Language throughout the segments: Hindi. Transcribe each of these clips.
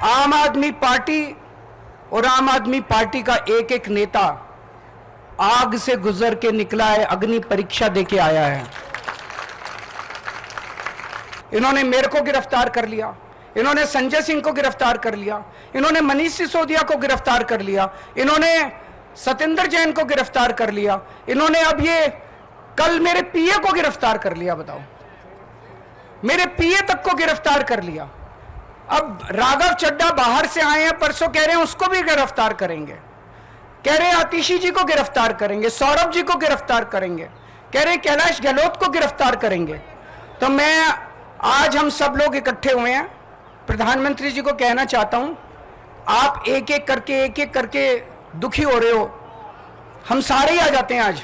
आम आदमी पार्टी और आम आदमी पार्टी का एक एक नेता आग से गुजर के निकला है, अग्नि परीक्षा देके आया है। इन्होंने मेरे को गिरफ्तार कर लिया, इन्होंने संजय सिंह को गिरफ्तार कर लिया, इन्होंने मनीष सिसोदिया को गिरफ्तार कर लिया, इन्होंने सत्येंद्र जैन को गिरफ्तार कर लिया, इन्होंने अब ये कल मेरे पीए को गिरफ्तार कर लिया। बताओ, मेरे पीए तक को गिरफ्तार कर लिया। अब राघव चड्ढा बाहर से आए हैं, परसों कह रहे हैं उसको भी गिरफ्तार करेंगे, कह रहे हैं आतिशी जी को गिरफ्तार करेंगे, सौरभ जी को गिरफ्तार करेंगे, कह रहे हैं कैलाश गहलोत को गिरफ्तार करेंगे। तो मैं आज हम सब लोग इकट्ठे हुए हैं, प्रधानमंत्री जी को कहना चाहता हूं, आप एक एक करके दुखी हो रहे हो, हम सारे ही आ जाते हैं आज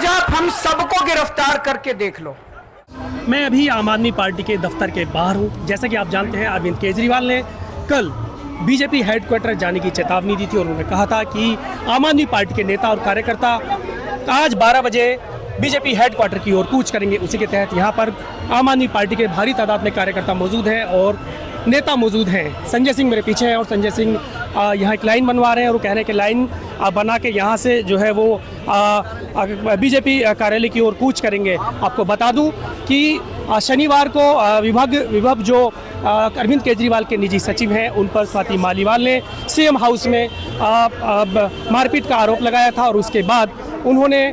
आप हम सबको गिरफ्तार करके देख लो। मैं अभी आम आदमी पार्टी के दफ्तर के बाहर हूं। जैसा कि आप जानते हैं, अरविंद केजरीवाल ने कल बीजेपी हेडक्वार्टर जाने की चेतावनी दी थी और उन्होंने कहा था कि आम आदमी पार्टी के नेता और कार्यकर्ता आज 12 बजे बीजेपी हेडक्वार्टर की ओर कूच करेंगे। उसी के तहत यहां पर आम आदमी पार्टी के भारी तादाद में कार्यकर्ता मौजूद हैं और नेता मौजूद हैं। संजय सिंह मेरे पीछे हैं और संजय सिंह यहाँ एक लाइन बनवा रहे हैं और वो कह रहे हैं कि लाइन बना के यहाँ से जो है वो बीजेपी कार्यालय की ओर कूच करेंगे। आपको बता दूं कि शनिवार को विभाग जो अरविंद केजरीवाल के निजी सचिव हैं उन पर स्वाति मालीवाल ने सीएम हाउस में मारपीट का आरोप लगाया था और उसके बाद उन्होंने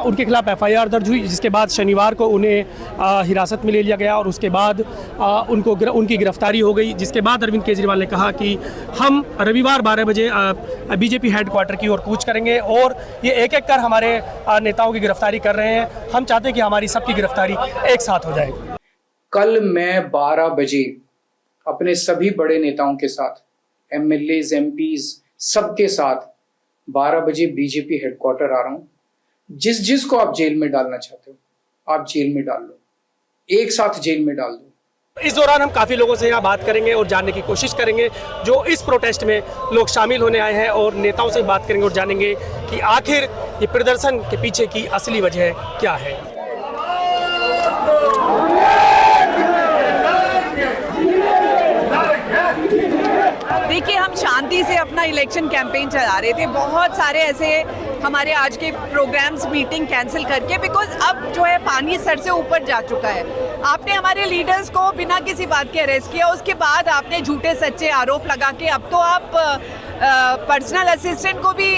उनके खिलाफ एफआईआर दर्ज हुई, जिसके बाद शनिवार को उन्हें हिरासत में ले लिया गया और उसके बाद उनकी गिरफ्तारी हो गई। जिसके बाद अरविंद केजरीवाल ने कहा कि हम रविवार 12 बजे बीजेपी हेडक्वार्टर की ओर कूच करेंगे और ये एक एक कर हमारे नेताओं की गिरफ्तारी कर रहे हैं। हम चाहते हैं कि हमारी सबकी गिरफ्तारी एक साथ हो जाए। कल मैं 12 बजे अपने सभी बड़े नेताओं के साथ, एमएलएज, एमपीज, सबके साथ 12 बजे बीजेपी हेडक्वार्टर आ रहा हूं। जिसको आप जेल में डालना चाहते हो आप जेल में डाल लो, एक साथ जेल में डाल दो। इस दौरान हम काफ़ी लोगों से यहाँ बात करेंगे और जानने की कोशिश करेंगे जो इस प्रोटेस्ट में लोग शामिल होने आए हैं और नेताओं से बात करेंगे और जानेंगे कि आखिर ये प्रदर्शन के पीछे की असली वजह क्या है। देखिए, हम शांति से अपना इलेक्शन कैंपेन चला रहे थे। बहुत सारे ऐसे हमारे आज के प्रोग्राम्स, मीटिंग कैंसिल करके, बिकॉज अब जो है पानी सर से ऊपर जा चुका है। आपने हमारे लीडर्स को बिना किसी बात के अरेस्ट किया, उसके बाद आपने झूठे सच्चे आरोप लगा के अब तो आप पर्सनल असिस्टेंट को भी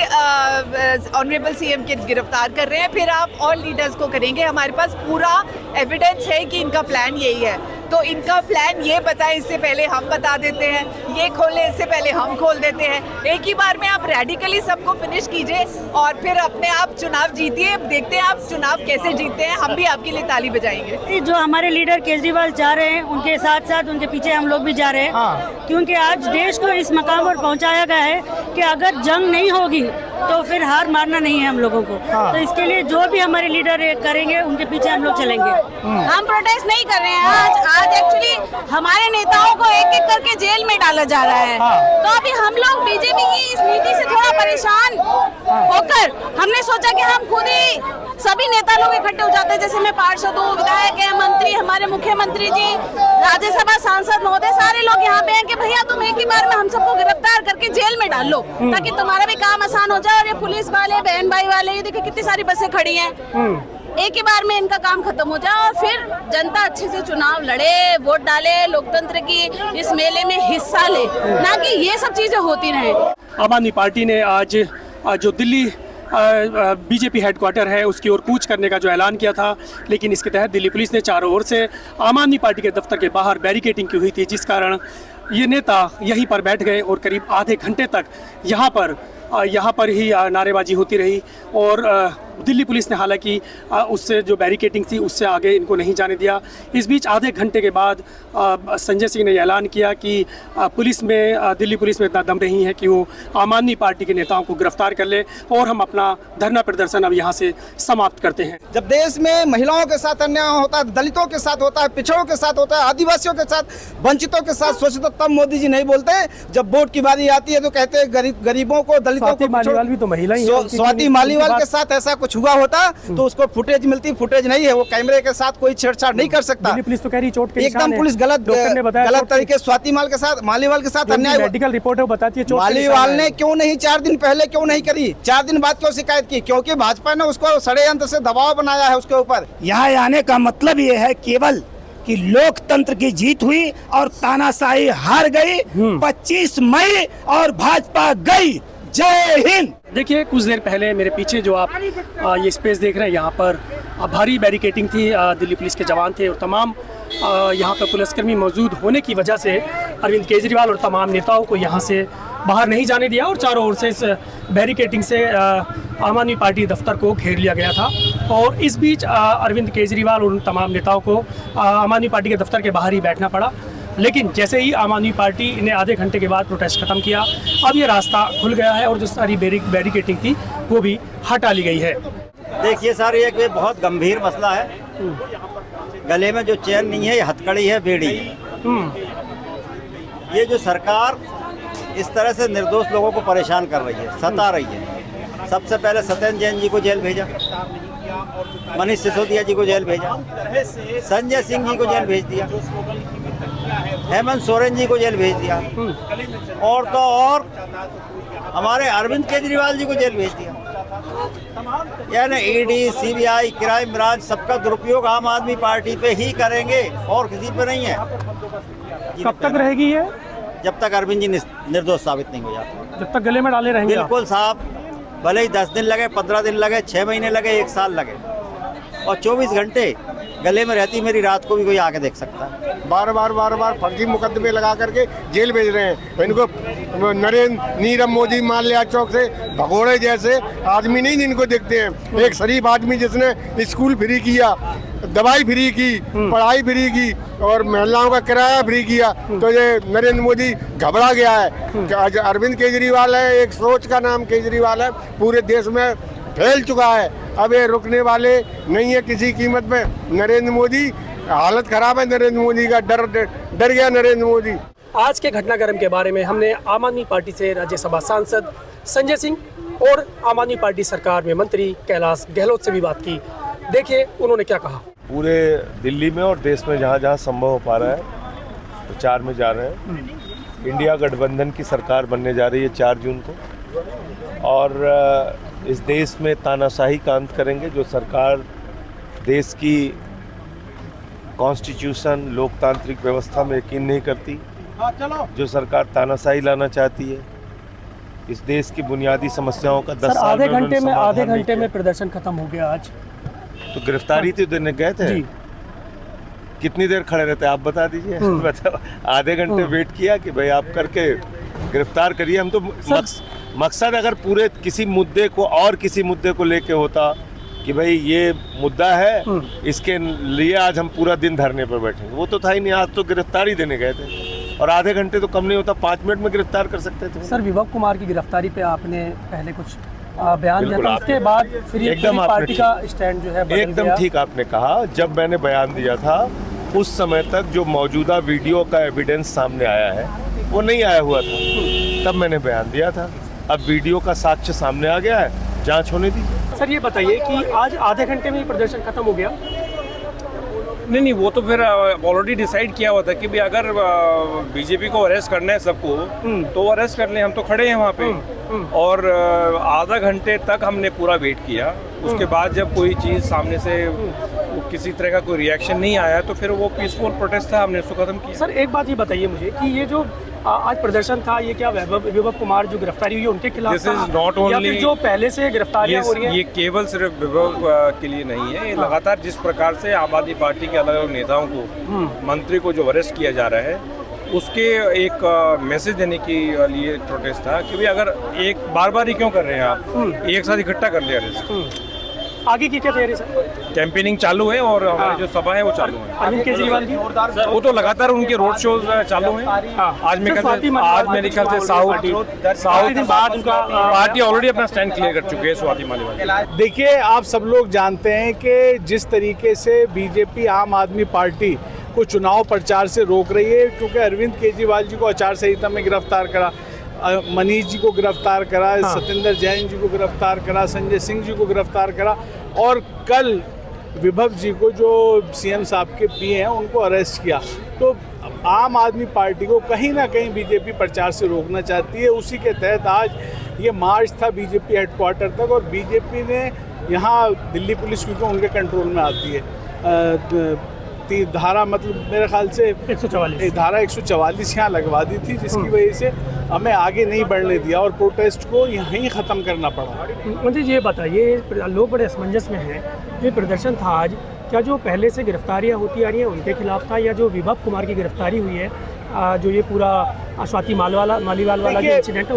ऑनरेबल सीएम के गिरफ्तार कर रहे हैं, फिर आप और लीडर्स को करेंगे। हमारे पास पूरा एविडेंस है कि इनका प्लान यही है। तो इनका प्लान ये बताए इससे पहले हम बता देते हैं, ये खोले इससे पहले हम खोल देते हैं। एक ही बार में आप रेडिकली सबको फिनिश कीजिए और फिर अपने आप चुनाव जीतिए। देखते हैं आप चुनाव कैसे जीतते हैं, हम भी आपके लिए ताली बजाएंगे। जो हमारे लीडर केजरीवाल जा रहे हैं उनके साथ साथ उनके पीछे हम लोग भी जा रहे हैं, क्योंकि आज देश को इस मकाम पर पहुंचाया गया है कि अगर जंग नहीं होगी तो फिर हार मारना नहीं है हम लोगों को। तो इसके लिए जो भी हमारे लीडर करेंगे उनके पीछे हम लोग चलेंगे। हम प्रोटेस्ट नहीं कर रहे हैं। आज एक्चुअली हमारे नेताओं को एक एक करके जेल में डाला जा रहा है। तो अभी हम लोग बीजेपी की इस नीति से थोड़ा परेशान होकर हमने सोचा कि हम खुद ही सभी नेता लोग इकट्ठे हो जाते हैं। जैसे मैं पार्षद हूँ, विधायक है, मंत्री, हमारे मुख्यमंत्री जी, राज्यसभा सांसद महोदय, सारे लोग यहाँ पे हैं कि भैया तुम एक ही बार में हम सबको गिरफ्तार करके जेल में डाल लो ताकि तुम्हारा भी काम आसान हो जाए। और ये पुलिस वाले, बहन भाई वाले, ये देखिए कितनी सारी बसें खड़ी हैं, एक ही बार में इनका काम खत्म हो जाए और फिर जनता अच्छे से चुनाव लड़े, वोट डाले, लोकतंत्र की इस मेले में हिस्सा ले, ना कि ये सब चीजें होती रहे। आम आदमी पार्टी ने आज जो दिल्ली बीजेपी हेडक्वार्टर है उसकी ओर कूच करने का जो ऐलान किया था, लेकिन इसके तहत दिल्ली पुलिस ने चारों ओर से आम आदमी पार्टी के दफ्तर के बाहर बैरिकेडिंग की हुई थी, जिस कारण ये नेता यहीं पर बैठ गए और करीब आधे घंटे तक यहाँ पर ही नारेबाजी होती रही। और दिल्ली पुलिस ने हालांकि उससे जो बैरिकेडिंग थी उससे आगे इनको नहीं जाने दिया। इस बीच आधे घंटे के बाद संजय सिंह ने ऐलान किया कि दिल्ली पुलिस में इतना दम नहीं है कि वो आम आदमी पार्टी के नेताओं को गिरफ्तार कर ले और हम अपना धरना प्रदर्शन अब यहाँ से समाप्त करते हैं। जब देश में महिलाओं के साथ अन्याय होता है, दलितों के साथ होता है, पिछड़ों के साथ होता है, आदिवासियों के साथ, वंचितों के साथ, शोषित तब मोदी जी नहीं बोलते, जब वोट की बारी आती है तो कहते हैं गरीबों को, दलितों स्वाति को। मालीवाल भी तो महिला ही है। स्वाति मालीवाल के साथ ऐसा कुछ हुआ होता तो उसको फुटेज मिलती, फुटेज नहीं है, वो कैमरे के साथ कोई छेड़छाड़ नहीं कर सकता। पुलिस तो कह रही चोट के निशान एकदम है। पुलिस गलत तरीके स्वाति मालीवाल के साथ अन्याय। मेडिकल रिपोर्ट है वो बताती है चोट के निशान मालीवाल है। ने क्यों नहीं 4 दिन पहले क्यों नहीं करी, 4 दिन बाद क्यों शिकायत की? क्योंकि भाजपा ने उसको षड्यंत्र से दबाव बनाया है उसके ऊपर। यहाँ आने का मतलब ये है केवल कि लोकतंत्र की जीत हुई और तानाशाही हार गई। 25 मई और भाजपा गई। जय हिंद। देखिए कुछ देर पहले मेरे पीछे जो आप ये स्पेस देख रहे हैं, यहाँ पर भारी बैरिकेडिंग थी, दिल्ली पुलिस के जवान थे और तमाम यहाँ पर पुलिसकर्मी मौजूद होने की वजह से अरविंद केजरीवाल और तमाम नेताओं को यहाँ से बाहर नहीं जाने दिया और चारों ओर से इस बैरिकेडिंग से आम आदमी पार्टी दफ्तर को घेर लिया गया था। और इस बीच अरविंद केजरीवाल और उन तमाम नेताओं को आम आदमी पार्टी के दफ्तर के बाहर ही बैठना पड़ा। लेकिन जैसे ही आम आदमी पार्टी ने आधे घंटे के बाद प्रोटेस्ट खत्म किया, अब ये रास्ता खुल गया है और जो सारी बैरिकेडिंग थी वो भी हटा ली गई है। देखिए सर, ये बहुत गंभीर मसला है। गले में जो चैन नहीं है, ये हथकड़ी है, बेड़ी। ये जो सरकार इस तरह से निर्दोष लोगों को परेशान कर रही है, सता रही है। सबसे पहले सत्येंद्र जैन जी को जेल भेजा, मनीष सिसोदिया जी को जेल भेजा, संजय सिंह जी को जेल भेज दिया, हेमंत सोरेन जी को जेल भेज दिया, और तो और हमारे अरविंद केजरीवाल जी को जेल भेज दिया। यानी ईडी, सीबीआई, क्राइम ब्रांच सबका दुरुपयोग आम आदमी पार्टी पे ही करेंगे और किसी पे नहीं है। कब तक रहेगी ये? जब तक अरविंद जी निर्दोष साबित नहीं हो जाते, जब तक गले में डाले रहेंगे। बिल्कुल साहब, भले ही 10 दिन लगे, 15 दिन लगे, 6 महीने लगे, 1 साल लगे, और 24 घंटे गले में रहती मेरी रात को भी कोई आके देख सकता है। बार बार फर्जी मुकदमे लगा करके जेल भेज रहे हैं इनको। नीरव मोदी माल्या चौक से भगोड़े जैसे आदमी नहीं जिनको देखते हैं। एक शरीफ आदमी जिसने स्कूल फ्री किया, दवाई फ्री की, पढ़ाई फ्री की और महिलाओं का किराया फ्री किया, तो ये नरेंद्र मोदी घबरा गया है। आज अरविंद केजरीवाल है, एक सोच का नाम केजरीवाल है, पूरे देश में फैल चुका है। अब ये रुकने वाले नहीं है किसी कीमत में। नरेंद्र मोदी, हालत खराब है नरेंद्र मोदी का, डर गया नरेंद्र मोदी। आज के घटनाक्रम के बारे में हमने आम आदमी पार्टी से राज्यसभा सांसद संजय सिंह और आम आदमी पार्टी सरकार में मंत्री कैलाश गहलोत से भी बात की। देखिए उन्होंने क्या कहा। पूरे दिल्ली में और देश में जहाँ जहाँ संभव हो पा रहा है प्रचार में जा रहे हैं। इंडिया गठबंधन की सरकार बनने जा रही है 4 जून को, और इस देश में तानाशाही का अंत करेंगे। जो सरकार देश की कॉन्स्टिट्यूशन, लोकतांत्रिक व्यवस्था में यकीन नहीं करती, जो सरकार तानाशाही लाना चाहती है, इस देश की बुनियादी समस्याओं का 10 साल आधे घंटे में प्रदर्शन खत्म हो गया आज। तो गिरफ्तारी तो देने गए थे, कितनी देर खड़े रहते आप बता दीजिए। मतलब आधे घंटे वेट किया कि भाई आप करके गिरफ्तार करिए। हम तो मकसद अगर पूरे किसी मुद्दे को और किसी मुद्दे को लेके होता कि भाई ये मुद्दा है, इसके लिए आज हम पूरा दिन धरने पर बैठेंगे, वो तो था ही नहीं। आज तो गिरफ्तारी देने गए थे और आधे घंटे तो कम नहीं होता, 5 मिनट में गिरफ्तार कर सकते थे। सर, विभव कुमार की गिरफ्तारी पे आपने पहले कुछ बयान दिया था, उसके बाद फिर एकदम पार्टी का स्टैंड जो है एकदम ठीक आपने कहा। जब मैंने बयान दिया था उस समय तक जो मौजूदा वीडियो का एविडेंस सामने आया है वो नहीं आया हुआ था, तब मैंने बयान दिया था। अब वीडियो का साक्ष्य सामने आ गया है, जांच होने दी। सर ये बताइए कि आज आधे घंटे में ही प्रदर्शन खत्म हो गया? नहीं, वो तो फिर ऑलरेडी डिसाइड किया हुआ था कि भाई अगर बीजेपी को अरेस्ट करना है सबको तो अरेस्ट कर लें, हम तो खड़े हैं वहाँ पे। और आधा घंटे तक हमने पूरा वेट किया। उसके बाद जब कोई चीज़ सामने से किसी तरह का कोई रिएक्शन नहीं आया तो फिर वो पीसफुल प्रोटेस्ट था, हमने उसको खत्म किया। सर एक बात ये बताइए मुझे कि ये जो आज प्रदर्शन था, ये क्या विभव कुमार जो गिरफ्तारी हुई है उनके खिलाफ दिस इज नॉट ओनली, जो पहले से गिरफ्तारियां हो रही हैं? ये केवल सिर्फ विभव के लिए नहीं है। ये लगातार जिस प्रकार से आम आदमी पार्टी के अलग अलग नेताओं को, मंत्री को जो अरेस्ट किया जा रहा है, उसके एक मैसेज देने के लिए प्रोटेस्ट था कि भाई अगर एक बार ही क्यों कर रहे हैं आप, एक साथ इकट्ठा कर लिया अरेस्ट। आगे की क्या तैयारी सर? कैंपेनिंग चालू है और हमारी जो सभा है वो चालू है। अरविंद केजरीवाल की वो तो लगातार उनके रोड शोज चालू हैं। आज मेरे ख्याल से साहू बाद उनका पार्टी ऑलरेडी अपना स्टैंड क्लियर कर चुके हैं। स्वाति मालीवाल, देखिए आप सब लोग जानते हैं कि जिस तरीके से बीजेपी आम आदमी पार्टी को चुनाव प्रचार से रोक रही है, क्योंकि अरविंद केजरीवाल जी को आचार संहिता में गिरफ्तार करा, मनीष जी को गिरफ्तार करा, सत्येंद्र जैन जी को गिरफ्तार करा, संजय सिंह जी को गिरफ्तार करा, और कल विभव जी को जो सीएम साहब के पीए हैं उनको अरेस्ट किया। तो आम आदमी पार्टी को कहीं ना कहीं बीजेपी प्रचार से रोकना चाहती है। उसी के तहत आज ये मार्च था बीजेपी हेडक्वार्टर तक, और बीजेपी ने यहाँ दिल्ली पुलिस क्योंकि उनके कंट्रोल में आती है, धारा मतलब मेरे ख्याल से 144 धारा 144 यहाँ लगवा दी थी, जिसकी वजह से हमें आगे नहीं बढ़ने दिया और प्रोटेस्ट को यहीं ख़त्म करना पड़ा। मुझे ये बताइए, लोग बड़े असमंजस में हैं, ये प्रदर्शन था आज, क्या जो पहले से गिरफ्तारियां होती आ रही हैं उनके खिलाफ था, या जो विभव कुमार की गिरफ्तारी हुई है, जो ये पूरा स्वाति मालीवाल वाला जो इंसिडेंट है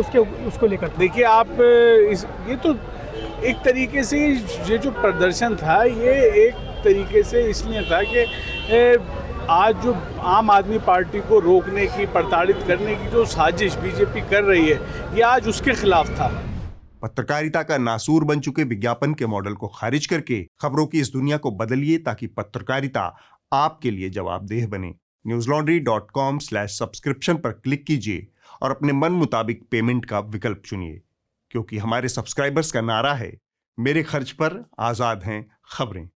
उसको लेकर? देखिए आप ये तो एक तरीके से ये जो प्रदर्शन था ये एक तरीके से इसलिए था कि आज जो आम आदमी पार्टी को रोकने की, प्रताड़ित करने की जो साजिश बीजेपी कर रही है, ये आज उसके खिलाफ था। पत्रकारिता का नासूर बन चुके विज्ञापन के मॉडल को खारिज करके खबरों की इस दुनिया को बदलिए, ताकि पत्रकारिता आपके लिए जवाबदेह बने। newslaundry.com/subscription पर क्लिक कीजिए और अपने मन मुताबिक पेमेंट का विकल्प चुनिए, क्योंकि हमारे सब्सक्राइबर्स का नारा है, मेरे खर्च पर आजाद हैं खबरें।